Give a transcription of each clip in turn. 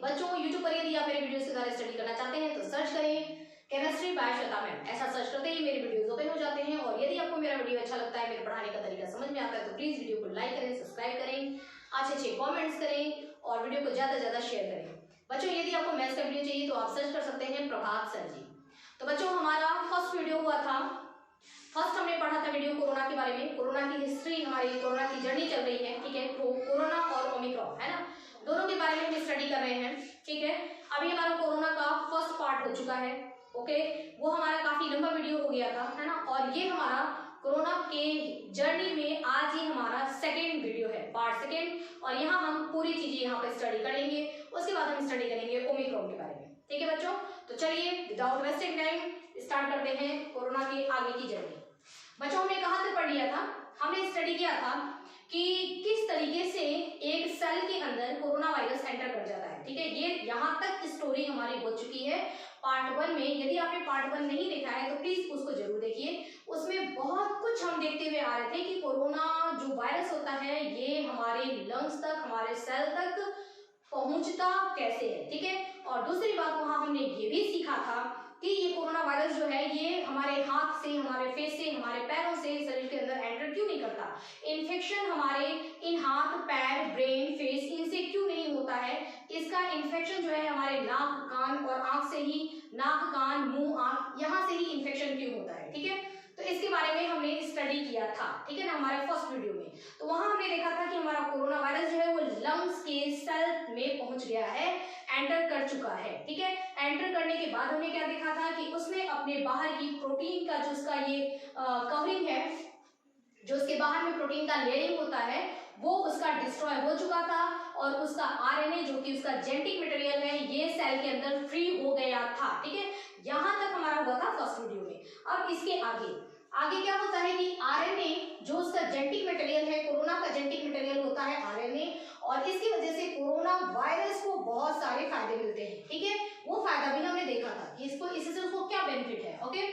बच्चों यूट्यूब पर यदि आप मेरे वीडियोस के द्वारा स्टडी करना चाहते हैं तो सर्च करें केमिस्ट्री बाय श्वेता मैम। ऐसा सर्च करते ही मेरे वीडियोस ओपन हो जाते हैं। और यदि आपको मेरा वीडियो अच्छा लगता है, मेरे पढ़ाने का तरीका समझ में आता है, तो प्लीज वीडियो को लाइक करें, सब्सक्राइब करें, अच्छे कमेंट्स करें और वीडियो को ज्यादा से ज्यादा शेयर करें। बच्चों यदि आपको मैथ्स का वीडियो चाहिए तो आप सर्च कर सकते हैं प्रभात सर जी। तो बच्चों हमारा फर्स्ट वीडियो हुआ था, फर्स्ट हमने पढ़ा था वीडियो कोरोना के बारे में। कोरोना की हिस्ट्री, हमारी कोरोना की जर्नी चल रही है, ठीक है। तो कोरोना और ओमिक्रॉन है ना, दोनों के बारे में हम स्टडी कर रहे हैं, ठीक है। अभी हमारा कोरोना का फर्स्ट पार्ट हो चुका है, ओके। वो हमारा काफी लंबा वीडियो हो गया था, है ना। और ये हमारा कोरोना के जर्नी में आज ही हमारा सेकेंड वीडियो है, पार्ट सेकेंड। और यहाँ हम पूरी चीजें यहाँ पे स्टडी करेंगे। उसके बाद हम स्टडी करेंगे ओमिक्रॉन के बारे में, ठीक है बच्चों। तो चलिए विदाउट वेस्टिंग टाइम स्टार्ट करते हैं कोरोना के आगे की जर्नी। बच्चों हमने कहाँ से पढ़ लिया था, हमने स्टडी किया था कि किस तरीके से एक सेल के अंदर कोरोना वायरस एंटर कर जाता है, ठीक है। ये यहाँ तक स्टोरी हमारी हो चुकी है पार्ट 1 में। यदि आपने पार्ट 1 नहीं देखा है तो प्लीज उसको जरूर देखिए। उसमें बहुत कुछ हम देखते हुए आ रहे थे कि कोरोना जो वायरस होता है ये हमारे लंग्स तक, हमारे सेल तक पहुंचता कैसे है, ठीक है। और दूसरी बात वहां हमने ये भी सीखा था कि ये कोरोना वायरस जो है ये हमारे हाथ से, हमारे फेस से, हमारे पैरों से शरीर के अंदर एंटर क्यों नहीं करता। इन्फेक्शन हमारे इन हाथ, पैर, ब्रेन, फेस इनसे क्यों नहीं होता है। इसका इन्फेक्शन जो है हमारे नाक, कान और आंख से ही, नाक, कान, मुंह, आंख, यहाँ से ही इन्फेक्शन क्यों होता है, ठीक है। तो इसके बारे में हमने स्टडी किया था, ठीक है ना, हमारे फर्स्ट वीडियो में। तो वहां हमने देखा था कि हमारा कोरोना वायरस जो है वो लंग्स के सेल में पहुंच गया है, एंटर कर चुका है, ठीक है। एंटर करने के बाद हमने क्या देखा था कि उसने अपने बाहर की प्रोटीन का जो उसका ये कवरिंग है, जो उसके बाहर में प्रोटीन का लेयरिंग होता है, वो उसका डिस्ट्रॉय हो चुका था। और उसका आरएनए जो कि उसका जेनेटिक मटेरियल है ये सेल के अंदर फ्री हो गया था, ठीक है। यहां तक हमारा हुआ था फर्स्ट वीडियो में। अब इसके आगे क्या होता है कि आरएनए जो उसका जेनेटिक मटेरियल है, कोरोना का जेनेटिक मटेरियल होता है आरएनए। और इसकी वजह से कोरोना वायरस को बहुत सारे फायदे मिलते हैं, ठीक है। वो फायदा भी हमने देखा था कि इससे उसको क्या बेनिफिट है, ओके।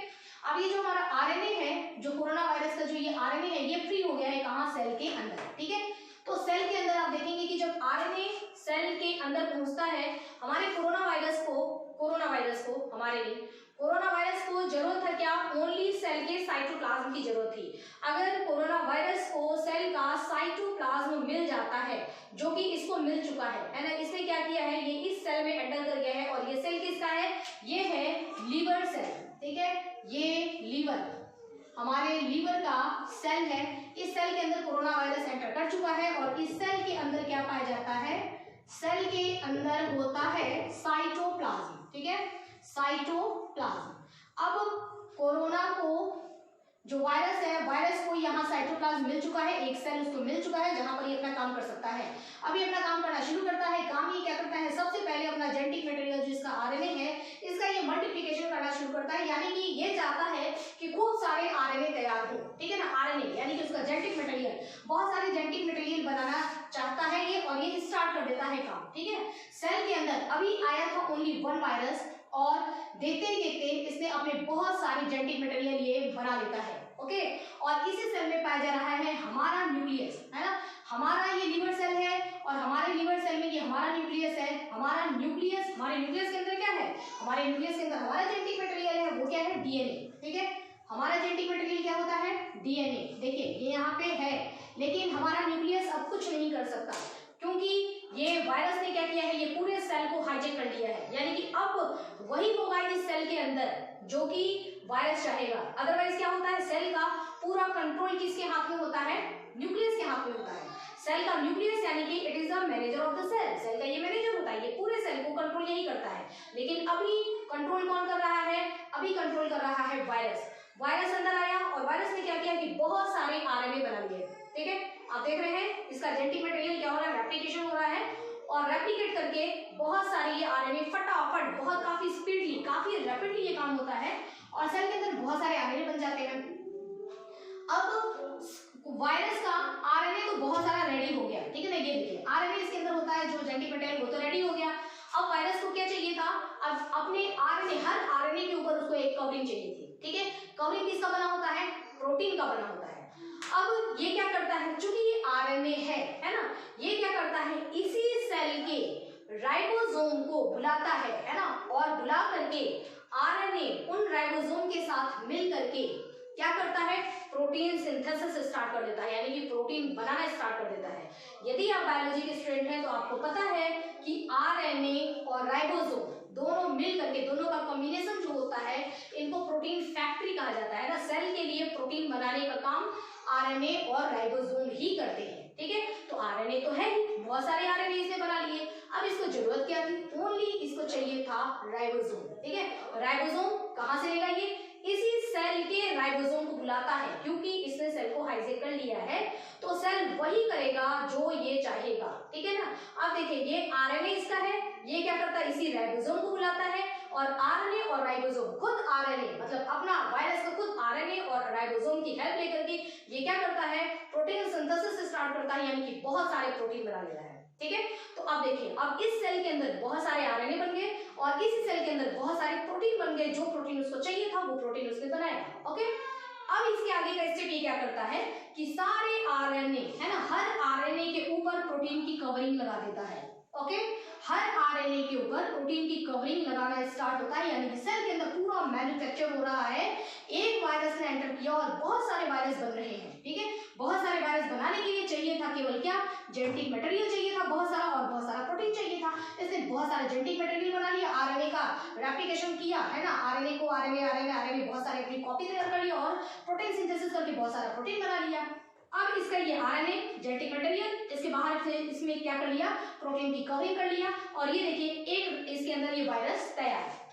अब ये जो हमारा आरएनए है, जो कोरोना वायरस का जो ये आरएनए है ये फ्री हो गया है कहाँ, सेल के अंदर, ठीक है। तो सेल के अंदर आप देखेंगे कि जब आरएनए सेल के अंदर पहुंचता है, हमारे कोरोना वायरस को हमारे लिए कोरोना वायरस को जरूरत है क्या, ओनली सेल के साइटोप्लाज्म की जरूरत थी। अगर कोरोना वायरस को सेल का साइटोप्लाज्म मिल जाता है, जो कि इसको मिल चुका है ना, इसने क्या किया है, ये इस सेल में एंटर कर गया है। और ये सेल किसका है, ये है लीवर सेल, ठीक है। ये लीवर, हमारे लीवर का सेल है। इस सेल के अंदर कोरोना वायरस एंटर कर चुका है। और इस सेल के अंदर क्या पाया जाता है, सेल के अंदर होता है साइटोप्लाज्म, ठीक है, साइटोप्लाज्म। अब कोरोना को जो वायरस है, वायरस को यहाँ साइटोप्लाज्म मिल चुका है, एक सेल उसको मिल चुका है जहां पर ये अपना काम कर सकता है। अब ये अपना काम करना शुरू करता है। काम ये क्या करता है, सबसे पहले अपना जेनेटिक मटेरियल जो इसका आरएनए है, इसका ये मल्टीप्लिकेशन करना शुरू करता है। यानी कि ये चाहता है कि खूब सारे आरएनए तैयार हो, ठीक है ना। आरएनए यानी कि उसका जेनेटिक मटेरियल, बहुत सारे जेनेटिक मटेरियल बनाना चाहता है ये। और ये स्टार्ट कर देता है काम, ठीक है। सेल के अंदर अभी आया था ओनली 1 वायरस, और देखते ही देखते इसने अपने बहुत सारे जेनेटिक मटेरियल ये बना लेता है, ओके। और इसी सेल में पाया जा रहा है हमारा न्यूक्लियस, है ना। हमारा ये लीवर सेल है और हमारे लीवर सेल में ये हमारा न्यूक्लियस है। हमारे न्यूक्लियस के अंदर क्या है, हमारे न्यूक्लियस के अंदर हमारा जेनेटिक मटेरियल है, वो क्या है, डीएनए, ठीक है। हमारा जेनेटिक मटेरियल क्या होता है, डीएनए। देखिए ये यहाँ पे है, लेकिन हमारा न्यूक्लियस अब कुछ नहीं कर सकता, क्योंकि ये वायरस ने क्या किया है, ये पूरे सेल को हाईजैक कर लिया है। यानी कि अब वही होगा इस सेल के अंदर जो कि वायरस चाहेगा। अदरवाइज क्या होता है, सेल का पूरा कंट्रोल किसके हाथ में होता है, न्यूक्लियस के हाथ में होता है। सेल का न्यूक्लियस यानी कि it is the manager of the cell, cell का ये मैनेजर होता है, ये पूरे सेल को कंट्रोल यही करता है। लेकिन अभी कंट्रोल कौन कर रहा है, अभी कंट्रोल कर रहा है वायरस। वायरस अंदर आया और वायरस ने क्या किया कि बहुत सारे आरएनए बना लिए, ठीक है। आप देख रहे हैं इसका जेनेटिक मटेरियल क्या हो रहा है, रेप्लिकेशन हो रहा है। और रेप्लिकेट करके बहुत सारी ये आरएनए फटाफट, बहुत काफी स्पीडली, काफी रैपिडली ये काम होता है। और सेल के अंदर बहुत सारे आरएनए बन जाते हैं। अब वायरस का आरएनए तो बहुत सारा रेडी हो गया, ठीक है ना। ये देखिए आरएनए इसके अंदर होता है, जो जेनेटिक मटेरियल वो तो रेडी हो गया। अब वायरस को क्या चाहिए था, अब अपने आरएनए, हर आरएनए के ऊपर उसको एक कवरिंग चाहिए थी, ठीक है। कवरिंग किसका बना होता है, प्रोटीन का बना होता है। अब ये क्या करता है, चूंकि ये आरएनए है ना, ये क्या करता है, इसी सेल के राइबोसोम बुलाता है ना, और बुला करके आरएनए उन राइबोसोम के साथ मिल करके क्या करता है, प्रोटीन सिंथेसिस स्टार्ट कर देता है, यानी कि प्रोटीन बनाना स्टार्ट कर देता है। यदि आप बायोलॉजी के स्टूडेंट हैं तो आपको पता है कि आरएनए और राइबोसोम दोनों मिल करके, दोनों का कॉम्बिनेशन जो होता है, इनको प्रोटीन फैक्ट्री कहा जाता है ना। सेल के लिए प्रोटीन बनाने का काम आरएनए और राइबोसोम ही करते हैं, ठीक है। तो आरएनए तो है ही, बहुत सारे आरएनए इसने बना लिए। अब इसको जरूरत क्या थी, ओनली इसको चाहिए था राइबोसोम, ठीक है। राइबोसोम कहाँ से लेगा, ये इसी सेल के राइबोसोम को बुलाता है, क्योंकि इसने सेल को हाइजैक कर लिया है, तो सेल वही करेगा जो ये चाहेगा, ठीक है ना। अब देखिए ये आरएनए इसका है, ये क्या करता है, इसी राइबोसोम को बुलाता है, और आरएनए और राइबोसोम खुद आरएनए मतलब अपना वायरस का खुद आरएनए और राइबोसोम की हेल्प लेकर के ये क्या करता है, प्रोटीन सिंथेसिस स्टार्ट करता है, यानी कि बहुत सारे प्रोटीन बना लेता है, ठीक है। तो अब देखिए, अब इस सेल के अंदर बहुत सारे आरएनए बन गए और इसी सेल के अंदर बहुत सारे प्रोटीन बन गए, जो प्रोटीन उसको चाहिए था वो प्रोटीन उसने बनाया, ओके। अब इसके आगे का स्टेप ये क्या करता है कि सारे आरएनए है ना, हर आरएनए के ऊपर प्रोटीन की कवरिंग लगा देता है, ओके। हर आरएनए के ऊपर प्रोटीन की कवरिंग लगाना स्टार्ट होता है, यानी कि सेल के अंदर पूरा मैन्युफैक्चर हो रहा है। एक वायरस ने एंटर किया और बहुत सारे वायरस बन रहे हैं, ठीक है। बहुत सारे वायरस बनाने के लिए चाहिए था केवल क्या, जेनेटिक मटेरियल चाहिए था बहुत सारा, और बहुत सारा प्रोटीन चाहिए था। इसने बहुत सारा जेनेटिक मटेरियल बना लिया, आरएनए का रेप्लिकेशन किया है ना, आरएनए को आरएनए बहुत सारे अपनी कॉपी तैयार कर लिया और प्रोटीन सिंथेसिस करके बहुत सारा प्रोटीन बना लिया। अब इसका ये आरएनए जेनेटिक मटेरियल, इसके बाहर से इसमें क्या कर लिया, प्रोटीन की कवरिंग कर लिया, और ये देखिए एक इसके अंदर ये वायरस तैयार है,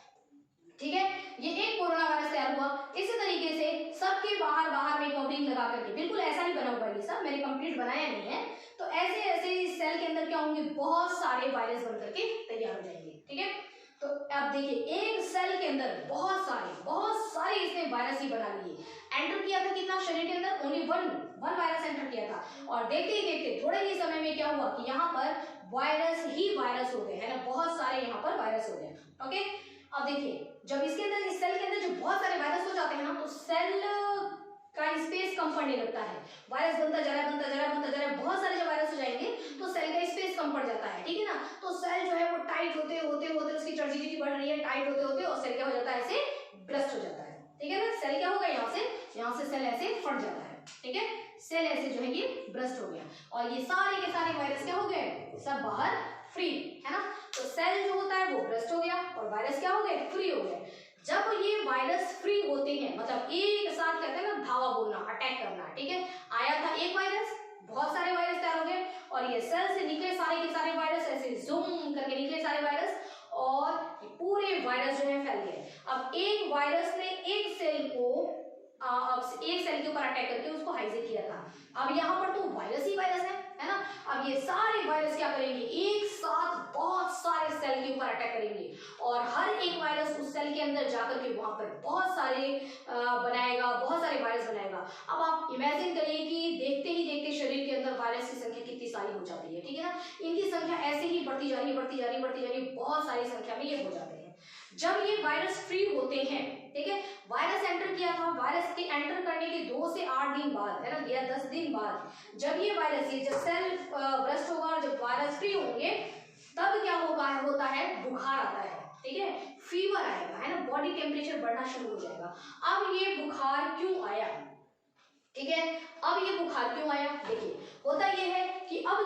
ठीक है। ये एक कोरोना वायरस तैयार हुआ। इसी तरीके से सबके बाहर बाहर में कवरिंग लगा करके, बिल्कुल ऐसा नहीं बना हुआ ये सब, मैंने कंप्लीट बनाया नहीं है, तो ऐसे ऐसे इस सेल के अंदर क्या होंगे, बहुत सारे वायरस बन करके तैयार हो जाएंगे, ठीक है। तो अब देखिए एक सेल के अंदर बहुत सारे इसने वायरस ही बना लिए। एंटर किया था कितना शरीर के अंदर, ओनली वन वायरस एंटर किया था, और देखते ही देखते थोड़े ही समय में क्या हुआ कि यहाँ पर वायरस ही वायरस हो गए, है ना, बहुत सारे यहाँ पर वायरस हो गए, ओके। अब देखिए जब इसके अंदर, इस सेल के अंदर जो बहुत सारे वायरस हो जाते हैं ना, तो सेल का स्पेस कम पड़ने लगता है, वायरस बनता जा रहा है, बहुत सारे जब वायरस हो जाएंगे तो सेल का स्पेस कम पड़ जाता है, ठीक है ना। तो सेल जो है वो टाइट होते होते उसकी टर्जिडिटी बढ़ रही है, टाइट होते होते और सेल क्या हो जाता है, ऐसे ब्रस्ट हो जाता है, ठीक है ना। सेल क्या होगा, यहाँ से सेल ऐसे फट जाता है, ठीक है। सेल ऐसे जो है ये ब्रस्ट हो गया, और ये सारे के सारे वायरस क्या हो गए, सब बाहर फ्री, है ना। तो सेल जो होता है वो ब्रस्ट हो गया और वायरस क्या हो गए, फ्री हो गए। जब ये वायरस फ्री होते हैं, मतलब एक साथ कहते हैं ना धावा बोलना, अटैक करना, ठीक है। आया था एक वायरस, बहुत सारे वायरस तैयार हो गए, और ये सेल से निकले सारे के सारे वायरस, ऐसे जूम करके निकले सारे वायरस, और पूरे वायरस जो है फैल गए। अब एक वायरस ने एक सेल के ऊपर अटैक करके उसको हाइजैक किया था। अब यहाँ पर तो वायरस ही वायरस है ना। अब ये सारे वायरस क्या करेंगे, एक साथ बहुत सारे सेल के ऊपर अटैक करेंगे, और हर एक वायरस उस सेल के अंदर जाकर के वहां पर बहुत सारे बनाएगा, बहुत सारे वायरस बनाएगा। अब आप इमेजिन करिए कि देखते ही देखते शरीर के अंदर वायरस की संख्या कितनी सारी हो जाती है, ठीक है ना। इनकी संख्या ऐसे ही बढ़ती जा रही है, बहुत सारी संख्या में ये हो जाते हैं। जब ये वायरस फ्री होते हैं, ठीक है, वायरस एंटर किया था, वायरस के एंटर करने के 2 से 8 दिन बाद, है ना, या 10 दिन बाद, जब ये वायरस, ये जब सेल ब्रस्ट होगा और जब वायरस फ्री होंगे, तब क्या होता है, बुखार आता है, ठीक है, फीवर आएगा, है ना, बॉडी टेम्परेचर बढ़ना शुरू हो जाएगा। अब ये बुखार क्यों आया, ठीक है, अब ये बुखार क्यों आया, देखिए होता ये है कि अब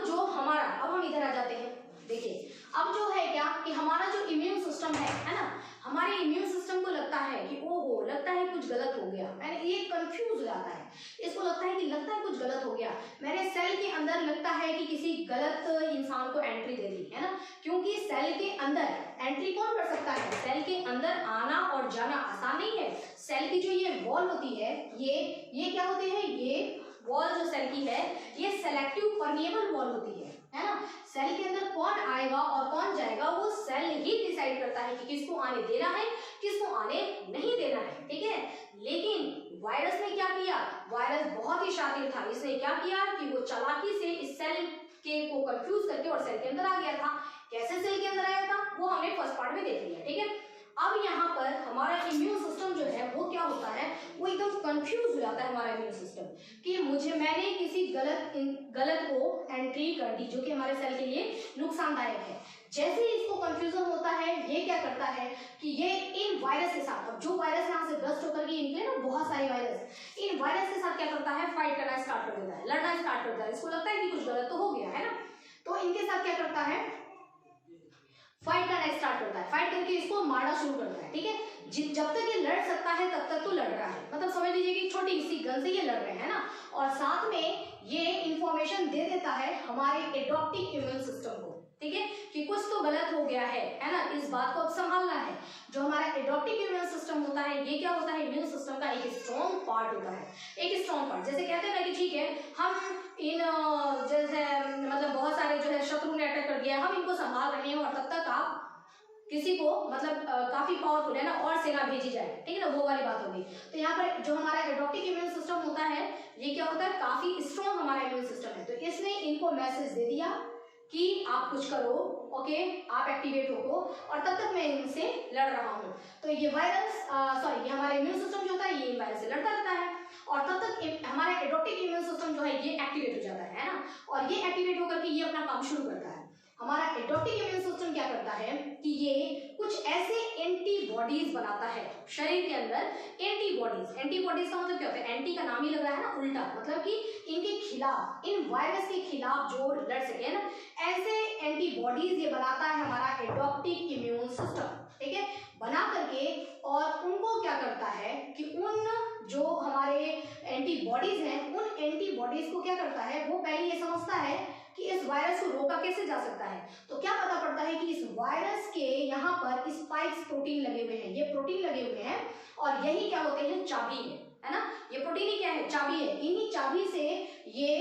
हम इधर आ जाते हैं। देखिए अब जो है क्या कि हमारा जो इम्यून सिस्टम है ना, हमारे इम्यून सिस्टम को लगता है कि ओहो, लगता है कुछ गलत हो गया, मैंने ये कंफ्यूज हो जाता है, इसको लगता है कुछ गलत हो गया, मैंने सेल के अंदर लगता है कि किसी गलत इंसान को एंट्री दे दी, है ना, क्योंकि सेल के अंदर एंट्री कौन कर सकता है, सेल के अंदर आना और जाना आसान नहीं है। सेल की जो ये वॉल होती है, ये क्या होते हैं, ये वॉल जो सेल की है, ये सेलेक्टिव परमिएबल वॉल होती है ना। सेल के अंदर कौन आएगा और कौन जाएगा वो सेल ही डिसाइड करता है कि किसको आने देना है, किसको आने नहीं देना है, ठीक है। लेकिन वायरस ने क्या किया, वायरस बहुत ही शातिर था, इसने क्या किया कि वो चालाकी से इस सेल के को कंफ्यूज करके और सेल के अंदर आ गया था। कैसे सेल के अंदर आया था वो हमने फर्स्ट पार्ट में देख लिया, ठीक है। अब यहाँ पर हमारा इम्यून सिस्टम जो है वो क्या होता है, वो एकदम कंफ्यूज हो जाता है हमारा इम्यून सिस्टम कि मैंने किसी गलत को एंट्री कर दी जो कि हमारे सेल के लिए नुकसान नुकसानदायक है। जैसे ही इसको कंफ्यूजन होता है, ये क्या करता है कि ये इन वायरस के साथ, अब जो वायरस यहाँ से ब्रस्ट होकर के निकले ना बहुत सारे वायरस, इन वायरस के साथ क्या करता है, फाइट करना स्टार्ट कर देता है, लड़ना स्टार्ट करता है। इसको लगता है कि कुछ गलत तो हो गया है ना, तो इनके साथ क्या करता है, फाइट करना स्टार्ट करता है, फाइट करके इसको मारना शुरू करता है। ठीक है, जब तक ये लड़ सकता है तब तक तो लड़ रहा है, मतलब समझ लीजिए कि छोटी सी गन से ये लड़ रहे हैं ना, और साथ में ये इंफॉर्मेशन दे देता है हमारे एडॉप्टिव इम्यून सिस्टम को, ठीक है, कि कुछ तो गलत हो गया है ना, इस बात को अब संभालना है। जो हमारा एडॉप्टिव इम्यून सिस्टम होता है, ये क्या होता है, इम्यून सिस्टम का एक स्ट्रॉन्ग पार्ट होता है, एक स्ट्रॉन्ग पार्ट। जैसे कहते हैं ना कि ठीक है, हम इन जैसे मतलब बहुत सारे जो है शत्रु ने अटैक कर दिया, हम इनको संभाल रहे हैं, और तब तक आप किसी को मतलब काफी पावरफुल है ना, और सेना भेजी जाए, ठीक है ना, वो वाली बात होगी। तो यहाँ पर जो हमारा एडॉप्टिव इम्यून सिस्टम होता है, ये क्या होता है, काफी स्ट्रॉन्ग हमारा इम्यून सिस्टम है। तो इसने इनको मैसेज दे दिया कि आप कुछ करो, ओके, आप एक्टिवेट हो, और तब तक मैं इनसे लड़ रहा हूँ। तो ये वायरस सॉरी, ये हमारा इम्यून सिस्टम जो होता है, ये इन वायरस से लड़ता रहता है, और तब तक हमारा एडॉप्टिव इम्यून सिस्टम जो है ये एक्टिवेट हो जाता है ना, और ये एक्टिवेट होकर के ये अपना काम शुरू करता है। हमारा एडॉप्टिव इम्यून सिस्टम क्या करता है कि ये कुछ ऐसे एंटीबॉडीज बनाता है शरीर के अंदर। एंटीबॉडीज का मतलब क्या होता है, एंटी का नाम ही लग रहा है ना, उल्टा, मतलब कि इनके खिलाफ, इन वायरस के खिलाफ जो लड़ सके ना, ऐसे एंटीबॉडीज ये बनाता है हमारा एडॉप्टिव इम्यून सिस्टम, ठीक है, बना करके, और उनको क्या करता है कि उन जो हमारे एंटीबॉडीज हैं, उन एंटीबॉडीज को क्या करता है, वो पहले ये समझता है कि इस वायरस को रोका कैसे जा सकता है। तो क्या पता पड़ता है कि इस वायरस के यहाँ पर स्पाइक्स प्रोटीन लगे हुए हैं, ये प्रोटीन लगे हुए हैं, और यही क्या होते हैं, चाबी है ना, ये प्रोटीन ही क्या है, चाबी है। इन्हीं चाबी से ये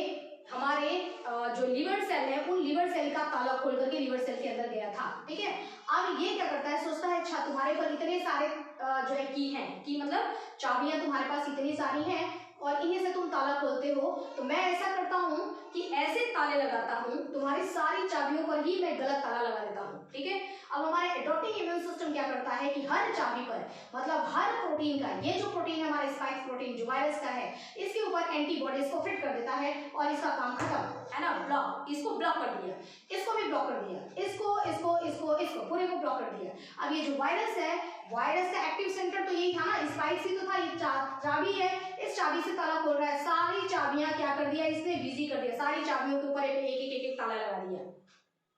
हमारे जो लिवर सेल है, उन लिवर सेल का ताला खोल करके लिवर सेल के अंदर गया था, ठीक है। अब ये क्या करता है, सोचता है अच्छा तुम्हारे पर इतने सारे जो है की हैं, की मतलब चाबियां तुम्हारे पास इतनी सारी हैं, और इन्हीं से तुम ताला खोलते हो, तो मैं ऐसा करता हूँ कि ऐसे ताले लगाता हूँ, तुम्हारी सारी चाबियों पर ही मैं गलत ताला लगा देता हूँ, ठीक है। अब हमारा एडॉप्टिव इम्यून सिस्टम क्या करता है कि हर चाबी पर, मतलब हर प्रोटीन का, ये जो प्रोटीन है हमारा स्पाइक प्रोटीन जो वायरस का है, इसके ऊपर एंटीबॉडीज को फिट कर देता है, और इसका काम खत्म है ना, ब्लॉक, इसको ब्लॉक कर दिया, इसको भी ब्लॉक कर दिया, इसको इसको इसको इसको पूरे को ब्लॉक कर दिया। अब ये जो वायरस है, वायरस का एक्टिव सेंटर तो यही था ना, स्पाइक ही तो था, ये चाबी है, इस चाबी से ताला खोल रहा है, सारी चाबियां क्या कर दिया इसने, बिजी कर दिया, सारी चाबियों के ऊपर एक ताला लगा दिया,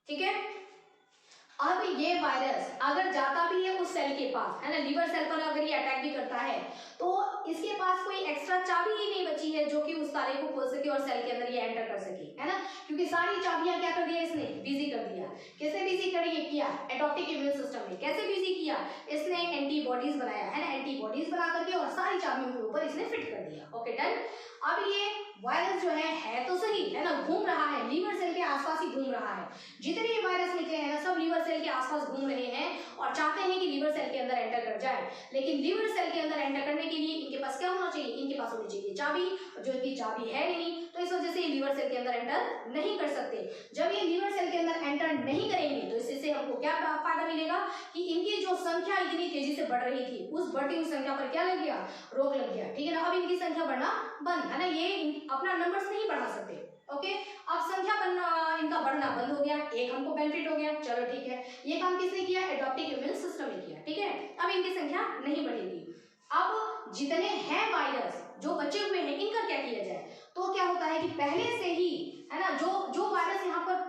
ठीक है। अब ये वायरस अगर जाता भी है उस सेल के पास, है ना, लिवर सेल पर अगर ये अटैक भी करता है, तो इसके पास कोई एक्स्ट्रा चाबी ही नहीं बची है जो कि उस ताले को खोल सके और सेल के अंदर ये एंटर कर सके, है ना, क्योंकि सारी चाबियां क्या कर दिया इसने, बिजी कर दिया। कैसे बिजी कर ये किया, एडॉप्टिव इम्यून सिस्टम ने कैसे बिजी किया, इसने एंटीबॉडीज बनाया, है ना, एंटीबॉडीज बना करके और सारी चाबियों के ऊपर इसने फिट कर दिया, ओके डन। अब ये वायरस जो है तो सही, है ना, घूम रहा है, लीवर सेल के आसपास ही घूम रहा है, जितने भी वायरस निकले हैं ना, सब लीवर सेल के आसपास घूम रहे हैं और चाहते हैं कि लीवर सेल के अंदर एंटर कर जाए। लेकिन लीवर सेल के अंदर एंटर करने के लिए इनके पास क्या होना चाहिए, इनके पास होनी चाहिए चाबी, जो इनकी चाबी है नहीं, तो इस वजह से ये लीवर सेल के अंदर एंटर नहीं कर सकते। जब ये लीवर सेल के अंदर एंटर नहीं करेंगे तो इससे हमको क्या फायदा मिलेगा कि इनकी जो संख्या इतनी तेजी से बढ़ रही थी, उस बढ़ती हुई संख्या पर क्या लग गया, रोक लग गया, ठीक है ना। अब इनकी संख्या बढ़ना बंद, है ना, ये अपना नंबर्स नहीं बढ़ा सकते, ओके। अब संख्या इनका बढ़ना बंद हो गया, एक हमको बेनिफिट हो गया, चलो ठीक है। ये काम किसने किया, एडॉप्टिव इम्यून सिस्टम ने किया, ठीक है। अब इनकी संख्या नहीं बढ़ेगी। अब जितने हैं वायरस जो बचे हुए हैं, इनका क्या किया जाए, तो क्या होता है कि पहले से ही, है ना, जो वायरस यहाँ पर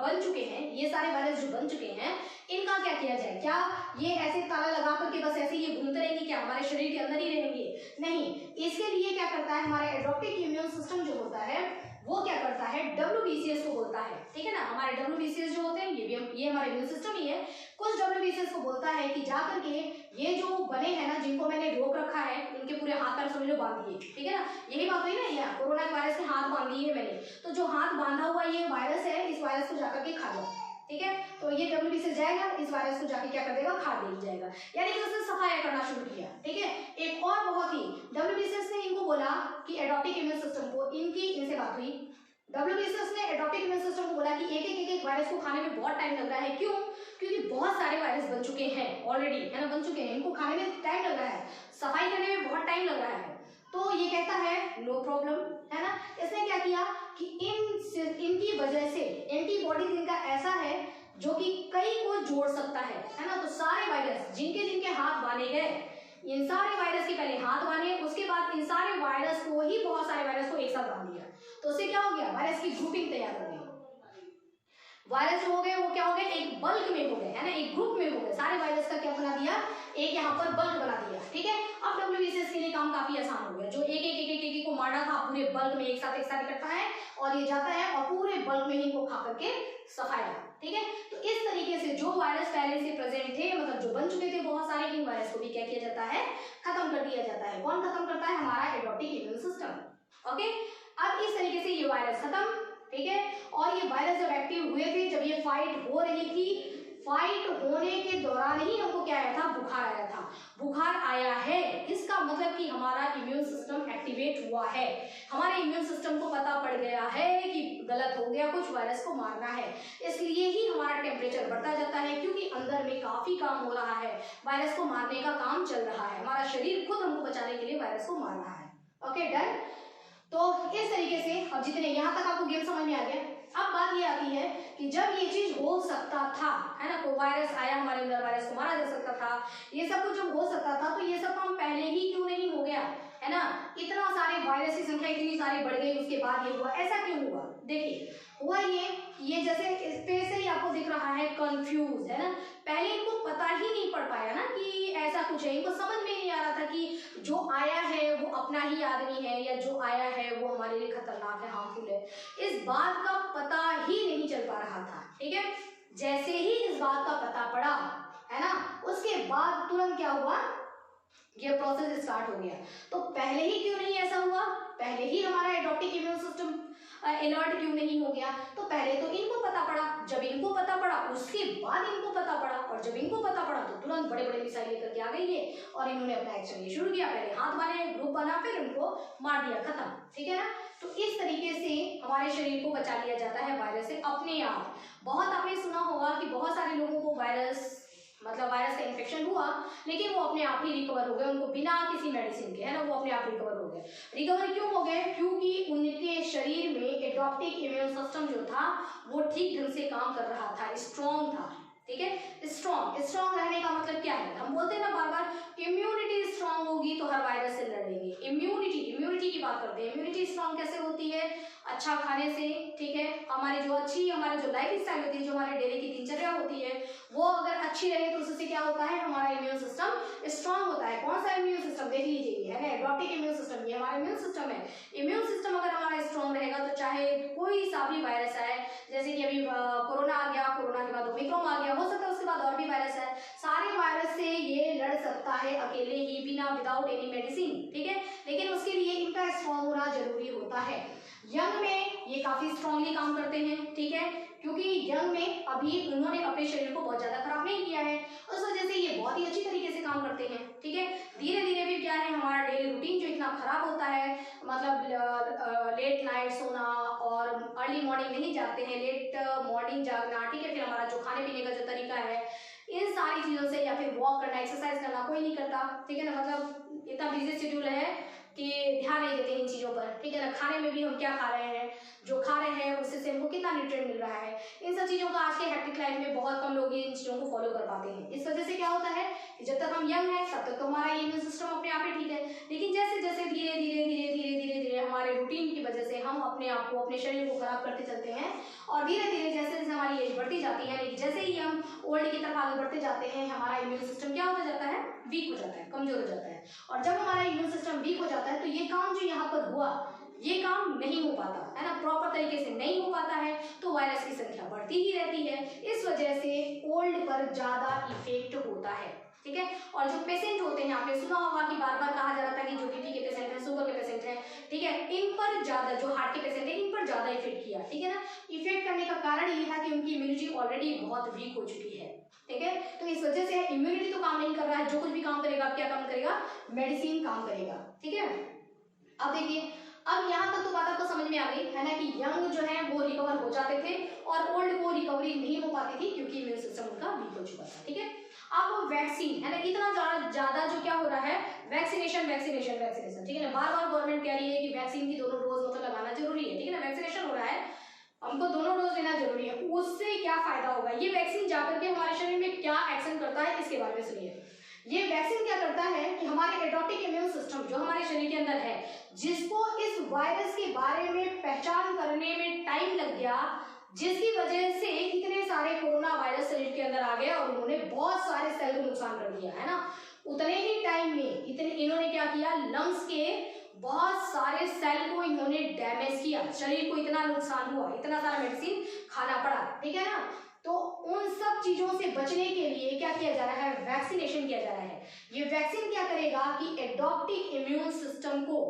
बन चुके हैं, ये सारे वायरस जो बन चुके हैं, इनका क्या किया जाए। क्या ये ऐसे ताला लगा करके बस ऐसे ये घूमते रहेंगे, क्या हमारे शरीर के अंदर ही रहेंगे, नहीं। इसके लिए क्या करता है हमारा एडॉप्टिव इम्यून सिस्टम जो होता है, वो क्या करता है, WBCS को बोलता है, ठीक है ना। हमारे WBCS जो होते हैं, ये हमारे इम्यून सिस्टम ही है, कुछ WBCS को बोलता है कि जाकर के ये जो बने हैं ना, जिनको मैंने रोक रखा है, इनके पूरे हाथ पैर समझ लो बांध दिए, ठीक है ना। यही बात हुई ना, ये कोरोना वायरस के हाथ बांध दिए मैंने, तो जो हाथ बांधा हुआ ये वायरस है, इस वायरस को जाकर के खा जाओ, ठीक है। तो ये WBCS जाएगा, इस वायरस को जाके क्या कर देगा, खा दे जाएगा, यानी कि उसने सफाया करना शुरू किया, ठीक है। एक और बहुत ही WBCS ने इनको बोला कि एडॉप्टिव इम्यून सिस्टम को, इनसे बात हुई, WBCS ने एडॉप्टिव इम्यून सिस्टम को बोला कि एक वायरस को खाने में बहुत टाइम लग रहा है, क्यों, क्योंकि बहुत सारे वायरस बन चुके हैं ऑलरेडी, है ना, बन चुके हैं, इनको खाने में टाइम लग रहा है, सफाई करने में बहुत टाइम लग रहा है। तो ये कहता है नो प्रॉब्लम, है ना। इसने क्या किया कि इनकी वजह से एंटीबॉडीज इनका ऐसा है जो कि कई को जोड़ सकता है ना। तो सारे वायरस जिनके जिनके हाथ बांधे गए, इन सारे वायरस के पहले हाथ बांधे, उसके बाद इन सारे वायरस को ही, बहुत सारे वायरस को एक साथ बांध दिया, तो उससे क्या हो गया, वायरस की ग्रुपिंग तैयार हो गई। वायरस जो हो गए वो क्या हो गए, एक बल्क में हो गए, है ना, एक ग्रुप में हो गए। सारे वायरस का क्या बना दिया, एक यहाँ पर बल्क बना दिया, ठीक है। अब WBCS के लिए काम काफी आसान हो गया। जो एक एक एक एक को मारना था, पूरे बल्क में एक साथ इकट्ठा है और ये जाता है और पूरे बल्क में ही इनको खा करके सफाया, ठीक है। तो इस तरीके से जो वायरस पहले से प्रेजेंट थे, मतलब जो बन चुके थे बहुत सारे, इन वायरस को भी क्या किया जाता है, खत्म कर दिया जाता है। कौन खत्म करता है, हमारा एडॉप्टिक इम्यून सिस्टम। ओके, अब इस तरीके से ये वायरस खत्म, ठीक है। और ये वायरस जब एक्टिव हुए थे, जब ये फाइट हो रही थी, फाइट होने के दौरान ही हमको क्या आया था, बुखार आया था। बुखार आया है, इसका मतलब कि हमारा इम्यून सिस्टम एक्टिवेट हुआ है, हमारे इम्यून सिस्टम को पता पड़ गया है कि गलत हो गया, कुछ वायरस को मारना है, इसलिए ही हमारा टेम्परेचर बढ़ता जाता है, क्योंकि अंदर में काफी काम हो रहा है, वायरस को मारने का काम चल रहा है, हमारा शरीर खुद हमको बचाने के लिए वायरस को मार रहा है। Okay, done. तो इस तरीके से अब जितने यहाँ तक आपको गेम समझ में आ गया। अब बात ये आती है कि जब ये चीज हो सकता था, है ना, कोई वायरस आया हमारे अंदर, वायरस को मारा जा सकता था, ये सब कुछ जब हो सकता था, तो ये सब काम पहले ही क्यों नहीं हो गया, है ना। इतना सारे वायरस की संख्या इतनी सारी बढ़ गई, उसके बाद ये हुआ, ऐसा क्यों हुआ। देखिए हुआ ये जैसे स्पेस से ही आपको दिख रहा है कंफ्यूज, है ना। पहले इनको पता ही नहीं पड़ पाया ना कि ऐसा कुछ है, इनको समझ में नहीं आ रहा था कि जो आया है वो अपना ही आदमी है, या जो आया है वो हमारे लिए खतरनाक है, हार्मफुल है, इस बात का पता ही नहीं चल पा रहा था, ठीक है। जैसे ही इस बात का पता पड़ा, है ना, उसके बाद तुरंत क्या हुआ, ये प्रोसेस स्टार्ट हो गया। तो पहले ही क्यों नहीं ऐसा हुआ, पहले ही हमारा एडॉप्टिक इम्यून सिस्टम अलर्ट क्यों नहीं हो गया। तो पहले तो इनको पता पड़ा, जब इनको पता पड़ा उसके बाद इनको पता पड़ा, और जब इनको पता पड़ा तो तुरंत बड़े बड़े मिसाइल लेकर के आ गई है और इन्होंने अपना एक्शन ये शुरू किया। पहले हाथ बने, ग्रुप बना, फिर उनको मार दिया, खत्म, ठीक है ना। तो इस तरीके से हमारे शरीर को बचा लिया जाता है वायरस से अपने आप। बहुत आपने सुना होगा कि बहुत सारे लोगों को वायरस का इन्फेक्शन हुआ, लेकिन वो अपने आप ही रिकवर हो गए, उनको बिना किसी मेडिसिन के, है ना, वो अपने आप रिकवर हो गए। रिकवर क्यों हो गए, क्योंकि उनके शरीर में एडॉप्टिक इम्यून सिस्टम जो था वो ठीक ढंग से काम कर रहा था, स्ट्रॉन्ग था, ठीक है। स्ट्रॉन्ग रहने का मतलब क्या है, हम बोलते हैं ना बार बार, इम्यूनिटी स्ट्रॉन्ग होगी तो हर वायरस से लड़ेंगे। इम्यूनिटी की बात करते हैं। इम्यूनिटी स्ट्रॉन्ग कैसे होती है, अच्छा खाने से, ठीक है। हमारी जो लाइफ स्टाइल होती है, जो हमारे डेली की दिनचर्या होती है, वो अगर अच्छी रहे तो उससे क्या होता है, हमारा इम्यून सिस्टम स्ट्रॉन्ग होता है। कौन सा इम्यून सिस्टम, देख लीजिए, है ना, एडॉप्टिक इम्यून सिस्टम, ये हमारा इम्यून सिस्टम है। इम्यून सिस्टम अगर हमारा स्ट्रॉन्ग रहेगा तो चाहे कोई सा भी वायरस आए, जैसे कि अभी कोरोना आ गया, कोरोना के बाद ओमिक्रॉन आ गया, हो सकता है उसके बाद और भी वायरस है, सारे वायरस से ये लड़ सकता है अकेले ही, बिना विदाउट एनी मेडिसिन, ठीक है। लेकिन उसके लिए इनका स्ट्रॉन्ग होना जरूरी होता है। यंग में ये काफी स्ट्रांगली काम करते हैं, ठीक है, क्योंकि यंग में अभी उन्होंने अपने शरीर को बहुत ज्यादा खराब नहीं किया है, उस वजह से ये बहुत ही अच्छी तरीके से काम करते हैं, ठीक है। धीरे धीरे भी क्या है, हमारा डेली रूटीन जो इतना खराब होता है, मतलब लेट नाइट सोना और अर्ली मॉर्निंग नहीं जागते हैं, लेट मॉर्निंग जागना, ठीक है। फिर हमारा जो खाने पीने का जो तरीका है, इन सारी चीजों से, या फिर वॉक करना, एक्सरसाइज करना कोई नहीं करता, ठीक है ना, मतलब इतना बिजी शेड्यूल है कि ध्यान नहीं देते इन चीजों पर, ठीक है ना। खाने में भी हम क्या खा रहे हैं, जो खा रहे हैं उससे हमको कितना न्यूट्रिएंट मिल रहा है, इन सब चीजों का आज के हेक्टिक लाइफ में बहुत कम लोग इन चीजों को फॉलो कर पाते हैं। इस वजह से क्या होता है कि जब तक हम यंग हैं तब तक तो हमारा इम्यून सिस्टम अपने आप ही ठीक है, लेकिन जैसे जैसे धीरे धीरे धीरे धीरे धीरे धीरे हमारे रूटीन की वजह से हम अपने आप को, अपने शरीर को खराब करते चलते हैं, और धीरे धीरे जैसे जैसे हमारी एज बढ़ती जाती है, लेकिन जैसे ही हम ओल्ड की तरफ आगे बढ़ते जाते हैं, हमारा इम्यून सिस्टम क्या होता जाता है, वीक हो जाता है, कमजोर हो जाता है। और जब हमारा इम्यून सिस्टम वीक हो जाता है तो ये काम जो यहाँ पर हुआ, ये काम नहीं हो पाता है ना, प्रॉपर तरीके से नहीं हो पाता है, तो वायरस की संख्या बढ़ती ही रहती है। इस वजह से ओल्ड पर ज्यादा इफेक्ट होता है, ठीक है। और जो पेशेंट होते हैं, आपने सुना होगा कि बार बार कहा जा रहा था कि जो बीपी के पेशेंट हैं, शुगर के पेशेंट हैं, ठीक है, इन पर ज्यादा, जो हार्ट के पेशेंट हैं, इन पर ज्यादा इफेक्ट किया, ठीक है ना। इफेक्ट करने का कारण ये था कि उनकी इम्यूनिटी ऑलरेडी बहुत वीक हो चुकी है, ठीक है। तो इस वजह से इम्यूनिटी तो काम नहीं कर रहा है, जो कुछ भी काम करेगा, क्या काम करेगा, मेडिसिन काम करेगा, ठीक है। अब देखिए, अब यहाँ तक तो बात आपको समझ में आ गई है ना, कि यंग जो है वो रिकवर हो जाते थे और ओल्ड को रिकवरी नहीं हो पाती थी, क्योंकि इम्यून सिस्टम उनका वीक हो चुका था, ठीक है। अब वैक्सीन, है ना, इतना ज्यादा जो क्या हो रहा है, वैक्सीनेशन, ठीक है ना, बार बार गवर्नमेंट कह रही है कि वैक्सीन की दोनों डोज मतलब लगाना जरूरी है, ठीक है ना, वैक्सीनेशन हो रहा है, हमको दोनों डोज लेना जरूरी है। उससे क्या फायदा होगा, ये वैक्सीन जाकर के हमारे शरीर में क्या एक्शन करता है इसके बारे में सुनिए। ये वैक्सीन क्या करता है कि हमारे एडॉप्टिक इम्यून सिस्टम जो हमारे शरीर के अंदर है, जिसको इस वायरस के बारे में पहचान करने में टाइम लग गया, जिसकी वजह से इतने सारे कोरोना वायरस शरीर के अंदर आ गए और उन्होंने बहुत सारे सेल को नुकसान कर दिया है ना, उतने ही टाइम में इन्होंने क्या किया, लंग्स के बहुत सारे सेल को इन्होंने डैमेज किया, शरीर को इतना नुकसान हुआ, इतना सारा मेडिसिन खाना पड़ा, ठीक है ना। तो उन सब चीजों से बचने के लिए क्या किया जा रहा है, वैक्सीनेशन किया जा रहा है। ये वैक्सीन क्या करेगा कि एडॉप्टिक इम्यून सिस्टम को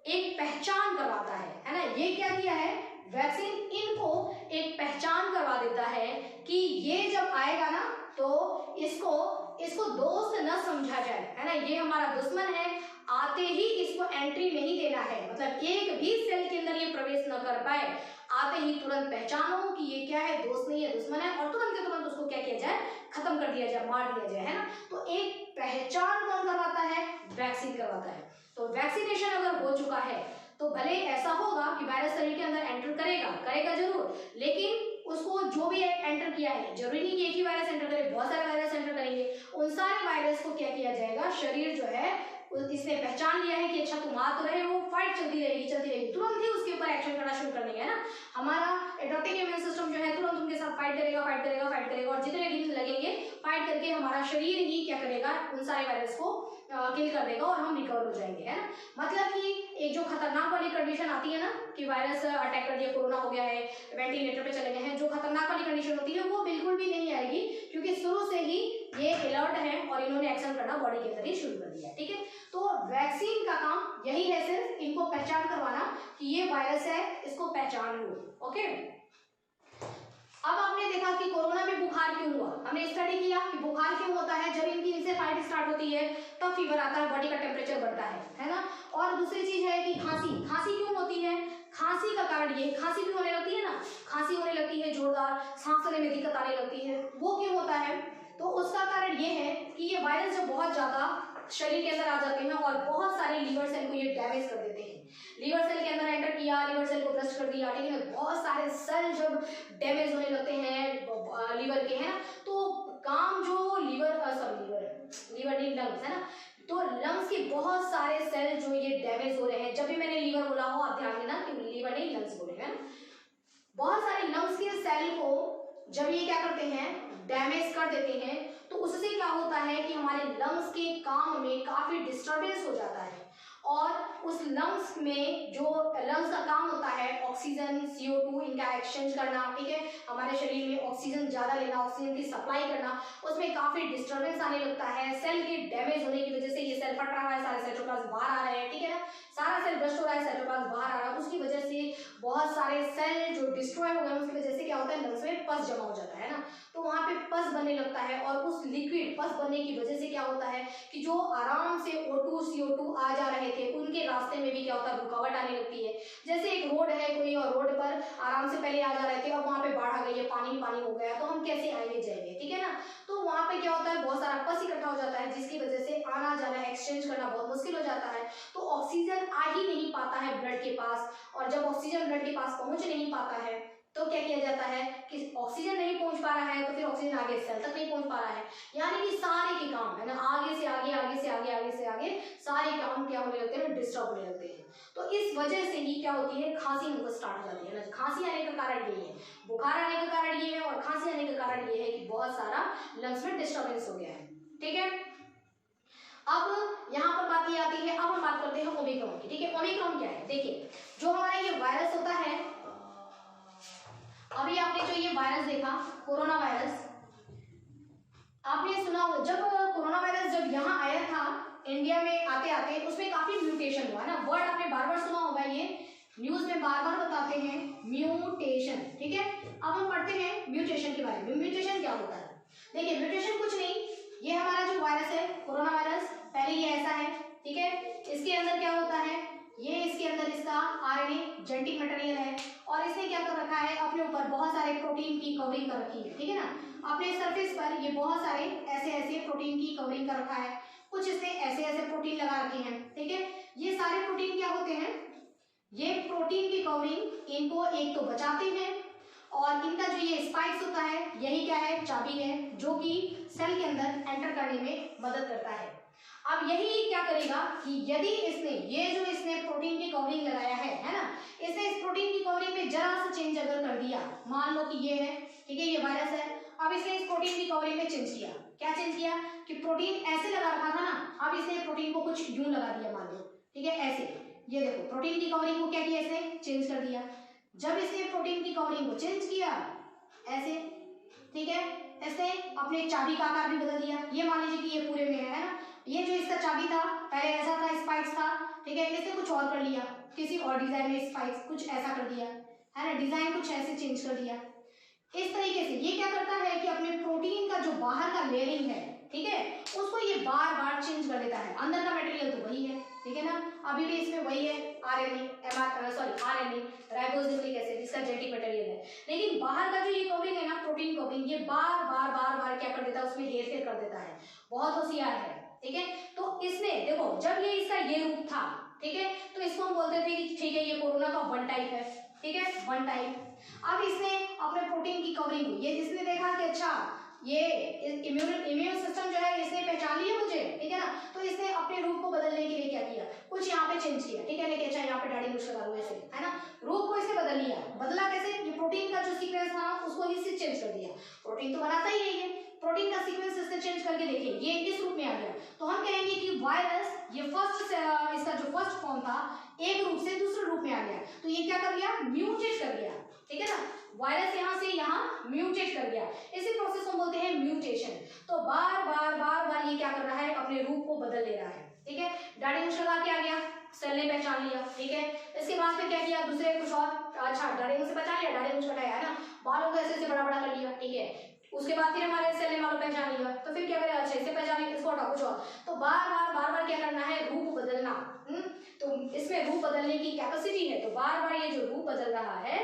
एक पहचान करवाता है ना। ये क्या किया है, वैक्सीन इनको एक पहचान करवा देता है कि ये जब आएगा ना तो इसको दोस्त न समझा जाए, है ना, ये हमारा दुश्मन है, आते ही इसको एंट्री नहीं देना है, मतलब एक भी सेल के अंदर ये प्रवेश न कर पाए, आते ही तुरंत पहचानो कि ये क्या है, दोस्त नहीं है, दुश्मन है, और तुरंत के तुरंत उसको क्या किया जाए, खत्म कर दिया जाए, मार दिया जाए, है ना। तो एक पहचान कौन करवाता है, वैक्सीन करवाता है। तो वैक्सीनेशन अगर हो चुका है तो भले ऐसा होगा कि वायरस शरीर के अंदर एंटर करेगा जरूर, लेकिन उसको जो भी एंटर किया है, जरूरी नहीं कि एक ही वायरस एंटर करे, बहुत सारे वायरस एंटर करेंगे, उन सारे वायरस को क्या किया जाएगा, शरीर जो है इसने पहचान लिया है कि अच्छा तुम आ तो रहे हो, फाइट चलती रहेगी, तुरंत ही उसके ऊपर एक्शन करना शुरू कर देंगे, है ना। हमारा एडॉप्टिक इम्यून सिस्टम जो है तुरंत उनके साथ फाइट करेगा, और जितने दिन लगेंगे फाइट करके हमारा शरीर ही क्या करेगा, उन सारे वायरस को किल कर देगा और हम रिकवर हो जाएंगे, है ना। मतलब कि एक जो खतरनाक वाली कंडीशन आती है ना कि वायरस अटैक कर दिया, कोरोना हो गया है, वेंटिलेटर पे चले गए हैं, जो खतरनाक वाली कंडीशन होती है वो बिल्कुल भी नहीं आएगी, क्योंकि शुरू से ही ये अलर्ट है और इन्होंने एक्शन करना बॉडी के अंदर ही शुरू कर दिया, ठीक है। तो वैक्सीन का काम यही है, सिर्फ इनको पहचान करवाना कि ये वायरस है, इसको पहचान लो, ओके। अब आपने देखा कि कोरोना में बुखार क्यों हुआ, हमने स्टडी किया कि बुखार क्यों होता है, जब इनकी इंसेफेलाइटिस स्टार्ट होती है तब फीवर आता है, बॉडी का टेम्परेचर बढ़ता है ना। और दूसरी चीज है कि खांसी क्यों होती है, खांसी का कारण ये, खांसी भी होने लगती है ना, खांसी होने लगती है जोरदार, सांस लेने में दिक्कत आने लगती है, वो क्यों होता है, तो उसका कारण ये है कि ये वायरस जब बहुत ज्यादा शरीर के अंदर आ जाते हैं और बहुत सारे लीवर सेल को ये डैमेज कर देते हैं, लीवर सेल के अंदर एंटर किया, लीवर सेल को ब्रस्ट कर दिया, ठीक है, बहुत सारे सेल जब डैमेज होने लगते हैं लीवर के, है ना, तो काम जो लीवर नहीं लंग्स, है ना, तो लंग्स के बहुत सारे सेल जो ये डैमेज हो रहे हैं, जब भी मैंने लीवर बोला हो आप ध्यान देना कि लीवर नहीं लंग्स बोले, है ना, बहुत सारे लंग्स के सेल को जब ये क्या करते हैं, डैमेज कर देते हैं, तो उससे क्या होता है कि हमारे लंग्स के काम में काफी डिस्टरबेंस हो जाता है, और उस लंग्स में जो लंग्स का काम होता है ऑक्सीजन CO2 इनका एक्सचेंज करना, ठीक है, हमारे शरीर में ऑक्सीजन ज्यादा लेना, ऑक्सीजन की सप्लाई करना, उसमें काफी डिस्टरबेंस आने लगता है, सेल के डैमेज होने की वजह से ये सेल फट रहा है, सारे साइटोप्लाज्म बाहर आ रहे हैं, ठीक है ना, सारा सेल ब्रस्ट हो रहा है, साइटोप्लाज्म बाहर आ रहा है, उसकी वजह से बहुत सारे सेल जो डिस्ट्रॉय हो गए उसकी वजह से क्या होता है, लंग्स में पस जमा हो जाता है ना, तो वहां पे पस बनने लगता है, और उस लिक्विड पस बनने की वजह से क्या होता है कि जो आराम से O2 CO2 आ जा रहे थे उनके रास्ते में भी क्या होता है, रुकावट आने लगती है। जैसे एक रोड है कोई, और रोड पर आराम से पहले आ जा रहे थे, अब वहां पे बाढ़ आ गई है, पानी हो गया, तो हम कैसे आएंगे जाएंगे, ठीक है ना, तो वहां पे क्या होता है, बहुत सारा पस इकट्ठा हो जाता है, जिसकी वजह से आना जाना एक्सचेंज करना बहुत मुश्किल हो जाता है, तो ऑक्सीजन आ ही नहीं पाता है ब्लड के पास, और जब ऑक्सीजन ब्लड के पास पहुंच नहीं पाता है तो क्या किया जाता है कि ऑक्सीजन नहीं पहुंच पा रहा है, तो फिर ऑक्सीजन आगे सेल तक नहीं पहुंच पा रहा है, यानी कि सारे के काम, है ना, आगे से आगे सारे काम क्या होने लगते हैं, डिस्टर्ब होने लगते हैं। तो इस वजह से ही क्या होती है, खांसी हमको स्टार्ट हो जाती है ना। खांसी आने का कारण यही है, बुखार आने का कारण ये है, और खांसी आने का कारण ये है कि बहुत सारा लंग्स में डिस्टर्बेंस हो गया है, ठीक है। अब यहाँ पर बात ये आती है, अब हम बात करते हैं ओमिक्रॉन की, ठीक है। ओमिक्रॉन क्या है, देखिए, जो हमारा ये वायरस होता है, अभी आपने जो ये वायरस देखा कोरोना वायरस, आपने सुना हो, जब कोरोना वायरस जब यहाँ आया था इंडिया में आते आते उसमें काफी म्यूटेशन हुआ ना, वर्ड आपने बार बार सुना होगा, ये न्यूज में बार बार बताते हैं म्यूटेशन, ठीक है। अब हम पढ़ते हैं म्यूटेशन के बारे में। म्यूटेशन क्या होता है, देखिए, म्यूटेशन कुछ नहीं, ये हमारा जो वायरस है कोरोना वायरस, पहले ये ऐसा है, ठीक है, इसके अंदर क्या होता है, ये इसके अंदर इसका RNA जेनेटिक मटेरियल है, और इसने क्या कर रखा है, अपने ऊपर बहुत सारे प्रोटीन की कवरिंग कर रखी है, ठीक है ना, अपने सरफेस पर ये बहुत सारे ऐसे प्रोटीन की कवरिंग कर रखा है, कुछ इसने ऐसे प्रोटीन लगा रखे हैं, ठीक है। ये सारे प्रोटीन क्या होते हैं, ये प्रोटीन की कवरिंग इनको एक तो बचाते हैं, और इनका जो ये स्पाइक्स होता है यही क्या है, चाबी है, जो कि सेल के अंदर एंटर करने में मदद करता है। अब यही क्या करेगा कि यदि इसने ये जो इसने प्रोटीन की कवरिंग लगाया है ना, इसने इस प्रोटीन की कवरिंग में जरा सा चेंज अगर कर दिया, मान लो कि ये है, ठीक है, ये वायरस है, अब इसने इस प्रोटीन की कवरिंग में चेंज किया, क्या चेंज किया कि प्रोटीन ऐसे लगा रखा था ना, अब इसने प्रोटीन को कुछ यूं लगा दिया, मान लो, ठीक है, ऐसे, ये देखो प्रोटीन की कवरिंग को क्या किया, इसने चेंज कर दिया। जब इसने प्रोटीन की कवरिंग को चेंज किया ऐसे, ठीक है, इसने अपने चाबी का आकार भी बदल दिया। ये मान लीजिए कि ये पूरे में है ना, ये जो इसका चाबी था पहले ऐसा था, स्पाइक्स था, ठीक है, इसने कुछ और कर लिया, किसी और डिजाइन में स्पाइक्स कुछ ऐसा कर दिया, है ना, डिजाइन कुछ ऐसे चेंज कर दिया। इस तरीके से ये क्या करता है कि अपने प्रोटीन का जो बाहर का लेयरिंग है, ठीक है, उसको ये बार बार चेंज कर देता है। अंदर का मटेरियल तो वही है, ठीक है ना, अभी भी इसमें वही है, आरएनए, आरएनए, राइबोन्यूक्लिक एसिड, इसका जेनेटिक मटेरियल है, लेकिन बाहर का जो ये कवरिंग है ना, प्रोटीन कवरिंग, ये बार बार बार बार क्या कर देता है, उसमें हेरफेर कर देता है। बहुत होशियार है, ठीक है। तो इसने देखो, जब ये इसका ये रूप था, ठीक है, तो इसको हम बोलते थे कि ठीक है ये कोरोना का वन टाइप है, ठीक है, वन टाइप। अब इसने अपने प्रोटीन की कवरिंग को, ये इसने देखा कि अच्छा ये इम्यून सिस्टम जो है इसने पहचान लिया मुझे, ठीक है ना, तो इसने अपने रूप को बदलने के लिए क्या किया, कुछ यहाँ पे चेंज किया, ठीक है, लेकिन अच्छा यहाँ पे दाढ़ी मूंछ लगा हुआ ऐसे, है ना, रूप को इसने बदल लिया। बदला कैसे, ये प्रोटीन का जो सीक्वेंस था उसको इससे चेंज कर दिया। प्रोटीन तो बनाता ही यही है, प्रोटीन का सीक्वेंस इससे चेंज करके देखिए ये इस रूप में आ गया। तो हम कहेंगे कि वायरस ये इसका जो फर्स्ट फॉर्म था एक रूप से दूसरे रूप में आ गया, तो ये क्या कर गया, म्यूटेट कर गया, ठीक है ना, वायरस यहाँ से यहाँ म्यूटेट कर गया। इसी प्रोसेस को बोलते हैं म्यूटेशन। तो बार बार बार बार ये क्या कर रहा है, अपने रूप को बदल ले रहा है, ठीक है। दाढ़ी मूंछ लगा के आ गया, सेल ने पहचान लिया, ठीक है, इसके बाद फिर क्या किया, दूसरे कुछ और, अच्छा दाढ़ी मूंछ से पहचान लिया, दाढ़ी मूंछ कटाया, है ना, बालों को ऐसे बड़ा बड़ा कर लिया, ठीक है, उसके बाद फिर हमारे सेल ने मालूम पहचान लिया, तो फिर क्या करेगा, अच्छा इसे पहचाने, इसको हटाओ कुछ और। तो बार बार बार बार क्या करना है, रूप बदलना। तो इसमें रूप बदलने की कैपेसिटी है, तो बार बार ये जो रूप बदल रहा है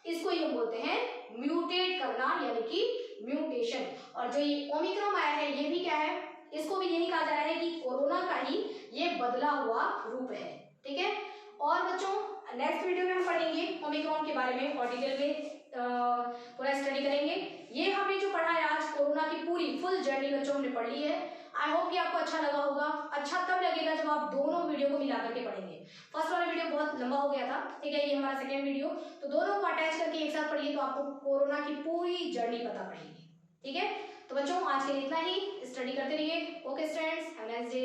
इसको ये बोलते हैं म्यूटेट करना, यानी कि म्यूटेशन। और जो ये ओमिक्रॉन आया है ये भी क्या है, इसको भी यही कहा जा रहा है कि कोरोना का ही ये बदला हुआ रूप है, ठीक है। और बच्चों नेक्स्ट वीडियो में हम पढ़ेंगे ओमिक्रॉन के बारे में और डिटेल में पूरा स्टडी करेंगे। ये हमने जो पढ़ा है आज, कोरोना की पूरी फुल जर्नी बच्चों हमने पढ़ ली है। आई होप कि आपको अच्छा लगा होगा। अच्छा तब लगेगा जब आप दोनों वीडियो को मिला करके पढ़ेंगे। फर्स्ट वाला वीडियो बहुत लंबा हो गया था, ठीक है, ये हमारा सेकेंड वीडियो, तो दोनों को अटैच करके एक साथ पढ़िए तो आपको कोरोना की पूरी जर्नी पता पड़ेगी, ठीक है। तो बच्चों आज के लिए इतना ही, स्टडी करते रहिए। Okay students, have a nice day.